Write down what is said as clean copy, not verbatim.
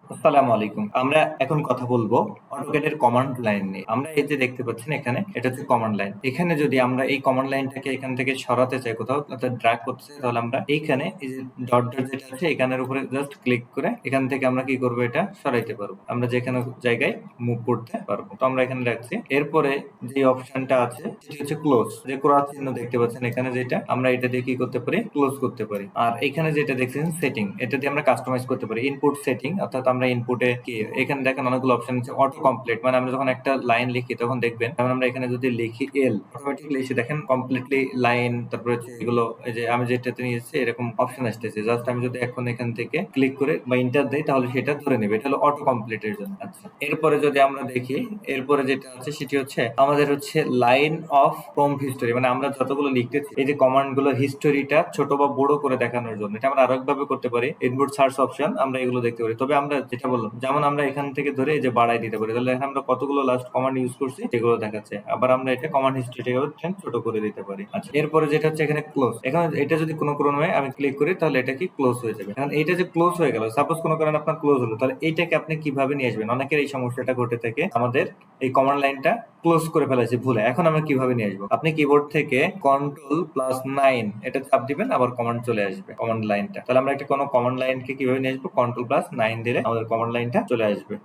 আসসালামু আলাইকুম। আমরা এখন কথা বলবো AutoCAD এর কমান্ড লাইন নিয়ে। আমরা এই যে দেখতে পাচ্ছেন এখানে, এটা হচ্ছে কমান্ড লাইন। এখানে যদি আমরা এই কমান্ড লাইনটাকে এখান থেকে সরাতে চাই কোথাও, অর্থাৎ ড্র্যাগ করতে চাই, তাহলে আমরা এইখানে এই যে ডট ডট যেটা আছে এখানের উপরে জাস্ট ক্লিক করে এখান থেকে আমরা কি করবো, এটা সরাইতে পারবো। আমরা যেখানে জায়গায় মুভ করতে পারবো। তো আমরা এখানে রাখছি। এরপরে যে অপশনটা আছে সেটি হচ্ছে ক্লোজ। যে ক্রস চিহ্ন দেখতে পাচ্ছেন এখানে, যেটা আমরা এটা দিয়ে কি করতে পারি, ক্লোজ করতে পারি। আর এখানে যেটা দেখছেন সেটিং, এটা দিয়ে আমরা কাস্টমাইজ করতে পারি। ইনপুট সেটিং, অর্থাৎ আমরা ইনপুটে কি এখানে দেখেন অনেকগুলো অপশন আছে। অটো কমপ্লিট মানে আমরা যখন একটা লাইন লিখি তখন দেখবেন, যেমন আমরা এখানে যদি লিখি এল, অটোমেটিকলি এসে দেখেন কমপ্লিটলি লাইন, তারপরে হচ্ছে এগুলো, এই যে আমি যেটাতে নিয়েছি এরকম অপশন আসতেছে। জাস্ট আমি যদি এখন এখান থেকে ক্লিক করে বা ইন্টার দেই তাহলে সেটা ধরে নেবে। এটা হলো অটো কমপ্লিটের জন্য। আচ্ছা, এরপরে যদি আমরা দেখি, এরপরে যেটা আছে সেটি হচ্ছে আমাদের হচ্ছে লাইন অফ প্রম্পট হিস্টোরি, মানে আমরা যতগুলো লিখতেছি এই যে কমান্ড গুলোর হিস্টোরিটা ছোট বা বড় করে দেখানোর জন্য। এটা আমরা আরো একভাবে করতে পারি, ইনপুট সার্চ অপশন, আমরা এগুলো দেখতে পারি। তবে আমরা যেটা বললাম, যেমন আমরা এখান থেকে ধরে এই যে বাড়াই দিতে পারি, তাহলে এখানে আমরা কতগুলো লাস্ট কমান্ড ইউজ করছি সেগুলো দেখাচ্ছে। আবার আমরা এটা কমান্ড হিস্ট্রিটাকে ছোট করে দিতে পারি। আচ্ছা, এরপরে যেটা হচ্ছে এখানে ক্লোজ। এখানে এটা যদি কোনো কারণে আমি ক্লিক করি তাহলে এটা কি ক্লোজ হয়ে যাবে। এখন এইটা যে ক্লোজ হয়ে গেল, সাপোজ কোনো কারণে আপনার ক্লোজ হলো, তাহলে এইটাকে আপনি কিভাবে নিয়ে আসবেন? অনেকের এই সমস্যাটা ঘটে থাকে, আমাদের এই কমান্ড লাইনটা ক্লোজ করে ফেলেছি ভুলে। এখন আমরা কিভাবে নিয়ে আসবো? আপনি কিবোর্ড থেকে Ctrl+9 এটা চাপ দিবেন, আবার কমান্ড চলে আসবে কমান্ড লাইনটা। তাহলে আমরা একটা কোনো কমান্ড লাইনকে কিভাবে নিয়ে আসবো, Ctrl+9 দিলে আমাদের কমান্ড লাইনটা চলে আসবে।